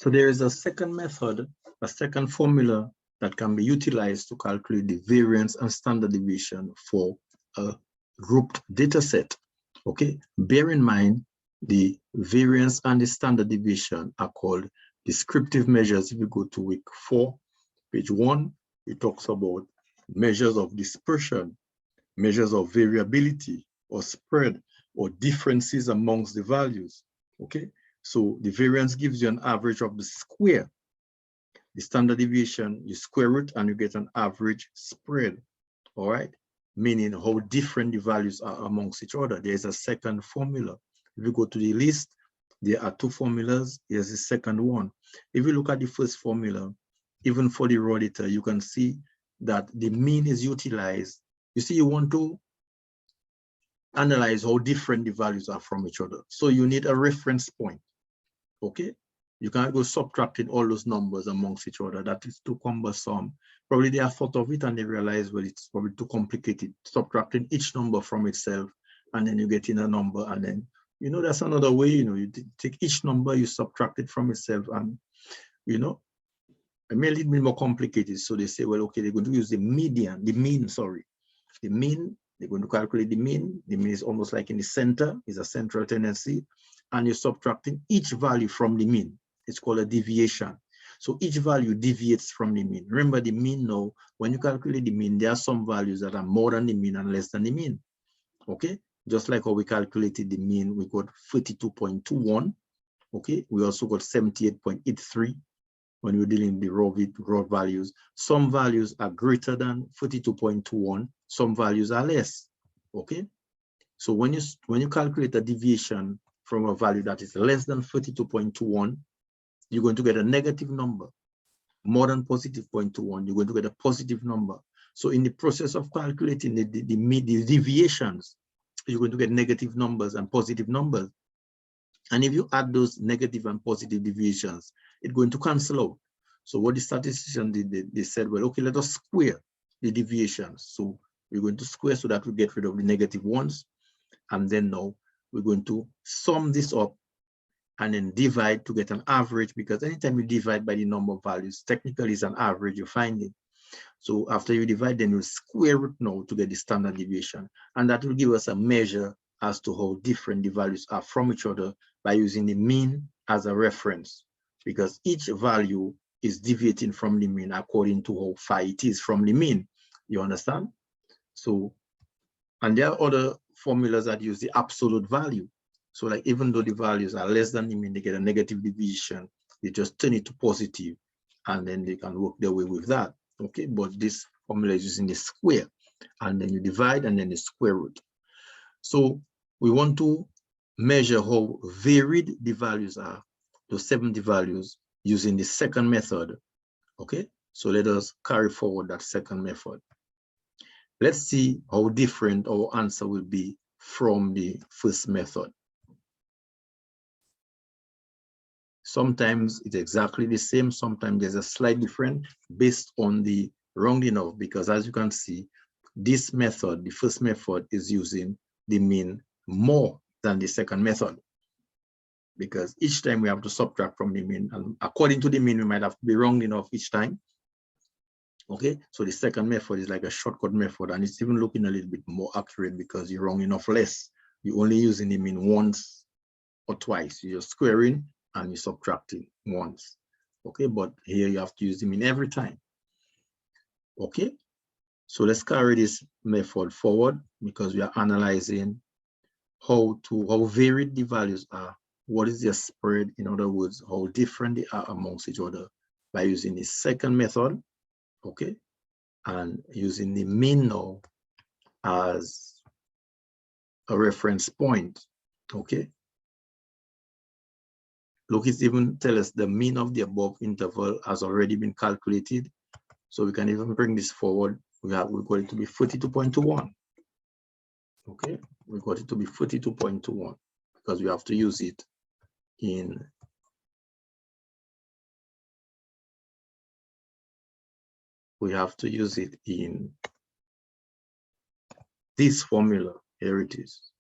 So there is a second method, a second formula that can be utilized to calculate the variance and standard deviation for a grouped data set. Okay, bear in mind the variance and the standard deviation are called descriptive measures. If you go to week 4, page 1, it talks about measures of dispersion, measures of variability or spread or differences amongst the values. Okay, so the variance gives you an average of the square. The standard deviation, you square it and you get an average spread. All right, meaning how different the values are amongst each other. There's a second formula. If you go to the list, there are 2 formulas. Here's the second one. If you look at the first formula, even for the raw data, you can see that the mean is utilized. You see, you want to analyze how different the values are from each other. So you need a reference point. Okay, you can't go subtracting all those numbers amongst each other. That is too cumbersome. Probably they have thought of it and they realize, well, it's probably too complicated. Subtracting each number from itself, and then you get in a number, and then, you know, that's another way, you know, you take each number, you subtract it from itself, and, you know, it may a little bit more complicated. So they say, well, okay, they're going to use the median, the mean, sorry. The mean, they're going to calculate the mean. The mean is almost like in the center, is a central tendency, and you're subtracting each value from the mean. It's called a deviation. So each value deviates from the mean. Remember the mean now, when you calculate the mean, there are some values that are more than the mean and less than the mean. Okay, just like how we calculated the mean, we got 42.21. Okay, we also got 78.83 when we're dealing with the raw values. Some values are greater than 42.21, some values are less. Okay, so when you calculate a deviation from a value that is less than 42.21, you're going to get a negative number. More than positive 0.21, you're going to get a positive number. So in the process of calculating the deviations, you're going to get negative numbers and positive numbers. And if you add those negative and positive deviations, it's going to cancel out. So what the statistician did, they said, well, okay, let us square the deviations. So we're going to square so that we get rid of the negative ones. And then now we're going to sum this up and then divide to get an average, because anytime you divide by the number of values, technically it's an average, you find it. So after you divide, then you square it now to get the standard deviation. And that will give us a measure as to how different the values are from each other by using the mean as a reference, because each value is deviating from the mean according to how far it is from the mean. You understand? So, and there are other formulas that use the absolute value. So like even though the values are less than the mean, they get a negative deviation, they just turn it to positive, and then they can work their way with that. Okay, but this formula is using the square, and then you divide and then the square root. So we want to measure how varied the values are, those 70 values, using the second method. Okay, so let us carry forward that second method. Let's see how different our answer will be from the first method. Sometimes it's exactly the same, sometimes there's a slight difference based on the rounding off, because as you can see, this method, the first method, is using the mean more than the second method, because each time we have to subtract from the mean, and according to the mean, we might have to be rounding off each time. Okay, so the second method is like a shortcut method, and it's even looking a little bit more accurate because you're rounding off less. You're only using the mean once or twice. You're squaring and you're subtracting once. Okay, but here you have to use the mean every time. Okay, so let's carry this method forward, because we are analyzing how varied the values are. What is their spread? In other words, how different they are amongst each other, by using the second method. Okay, and using the mean now as a reference point. Okay, look, it's even tell us the mean of the above interval has already been calculated, so we can even bring this forward. We got it to be 42.21. Okay, we got it to be 42.21 because we have to use it in this formula. Here it is.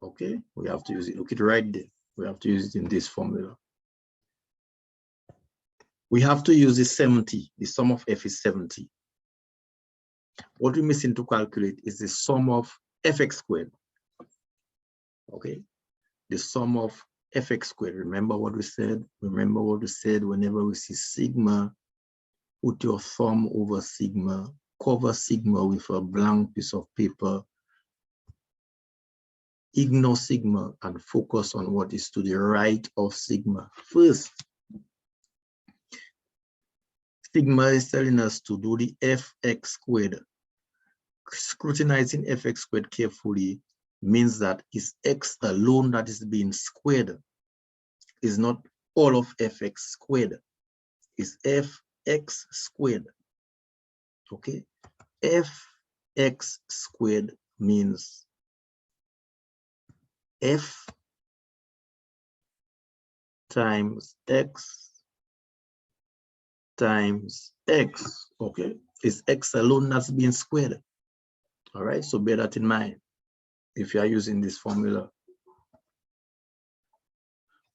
Okay, we have to use it. Look it right there. We have to use it in this formula. We have to use the 70. The sum of f is 70. What we're missing to calculate is the sum of fx squared. Okay, the sum of fx squared. Remember what we said? Remember what we said whenever we see sigma, put your thumb over sigma, cover sigma with a blank piece of paper, ignore sigma and focus on what is to the right of sigma. First, sigma is telling us to do the fx squared. Scrutinizing fx squared carefully means that it's x alone that is being squared. It's not all of fx squared. It's fx squared. Okay, fx squared means f times x times x. Okay, it's x alone that's being squared. All right, so bear that in mind if you are using this formula.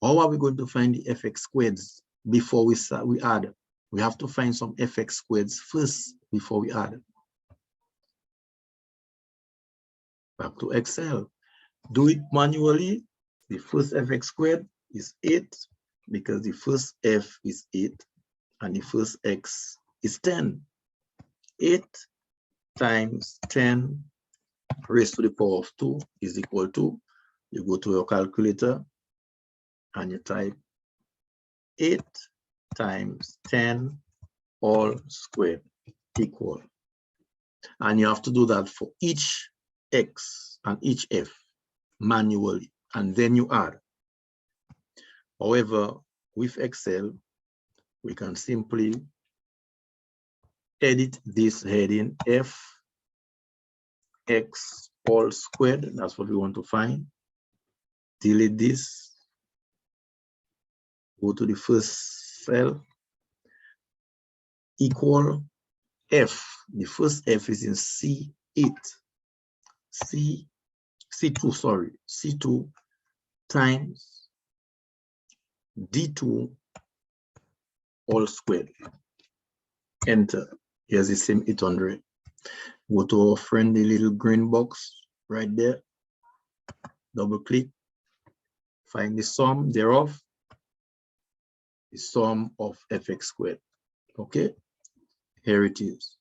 How are we going to find the fx squareds before we add? We have to find some fx squareds first before we add. Back to Excel. Do it manually. The first fx squared is 8 because the first f is 8 and the first x is 10. 8 times 10 raised to the power of 2 is equal to, you go to your calculator and you type 8 times 10 all squared equal. And you have to do that for each x and each f manually, and then you add. However, with Excel, we can simply edit this heading f x all squared. That's what we want to find. Delete this. Go to the first cell. Equal f. The first f is in C8. C2, sorry. C2 times D2 all squared. Enter. Here's the same 800. Go to our friendly little green box right there. Double click. Find the sum thereof. The sum of fx squared. Okay. Here it is.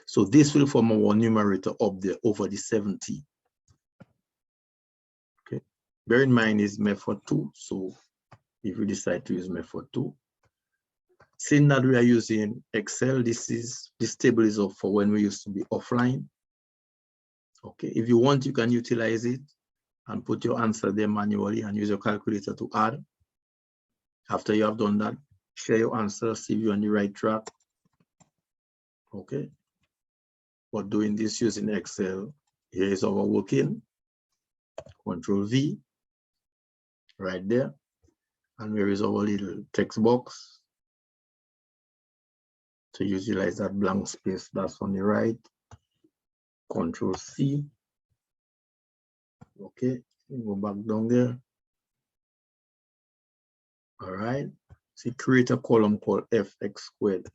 So this will form our numerator up there over the 70. Okay. Bear in mind is method 2. So if we decide to use method 2, seeing that we are using Excel, this table is up for when we used to be offline. Okay, if you want, you can utilize it and put your answer there manually and use your calculator to add. After you have done that, share your answer, see if you're on the right track. Okay, but doing this using Excel, here is our working. Control V, right there. And where is our little text box? To utilize that blank space that's on the right. Control C. Okay, go back down there. All right. See, create a column called fx squared.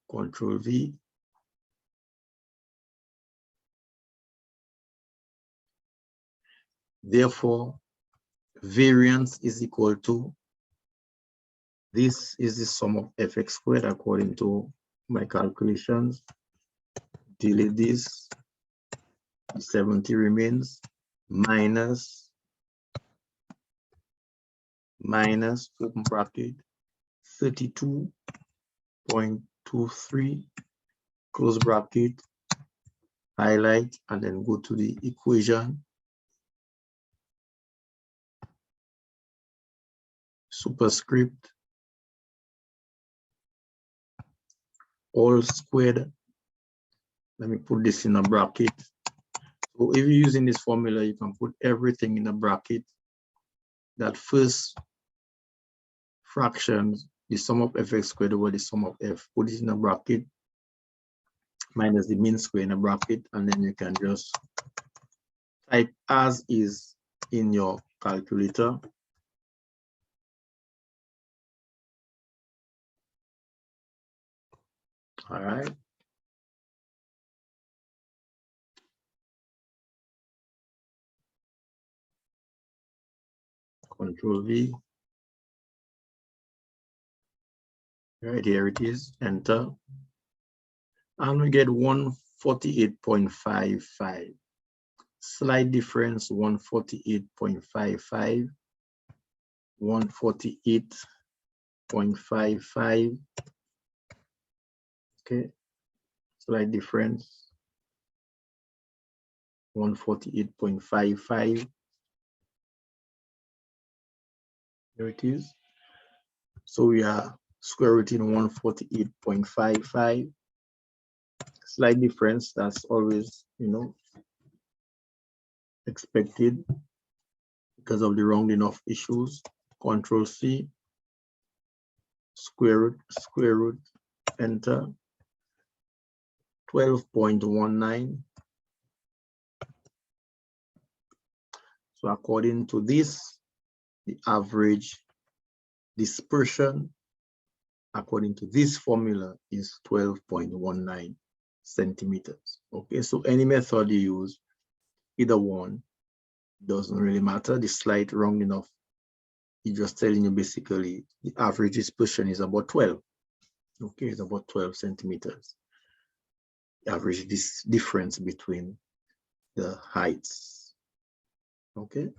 Control V. Therefore, variance is equal to, this is the sum of fx squared according to my calculations. Delete this. 70 remains minus open bracket 32.23 close bracket, highlight, and then go to the equation. Superscript all squared. Let me put this in a bracket. So if you're using this formula, you can put everything in a bracket. That first fraction, the sum of fx squared over the sum of f, put it in a bracket, minus the mean square in a bracket, and then you can just type as is in your calculator. All right. Control V. Right here it is. Enter. And we get 148.55. Slight difference, 148.55. 148.55. Okay. Slight difference. 148.55. There it is. So we are square rooting 148.55. Slight difference, that's always, expected because of the rounding off issues. Control C, square root, enter. 12.19. So according to this, the average dispersion according to this formula is 12.19 centimeters. Okay, so any method you use, either one, doesn't really matter. The slight rounding off is just telling you basically the average dispersion is about 12. Okay, it's about 12 centimeters. The average difference between the heights. Okay.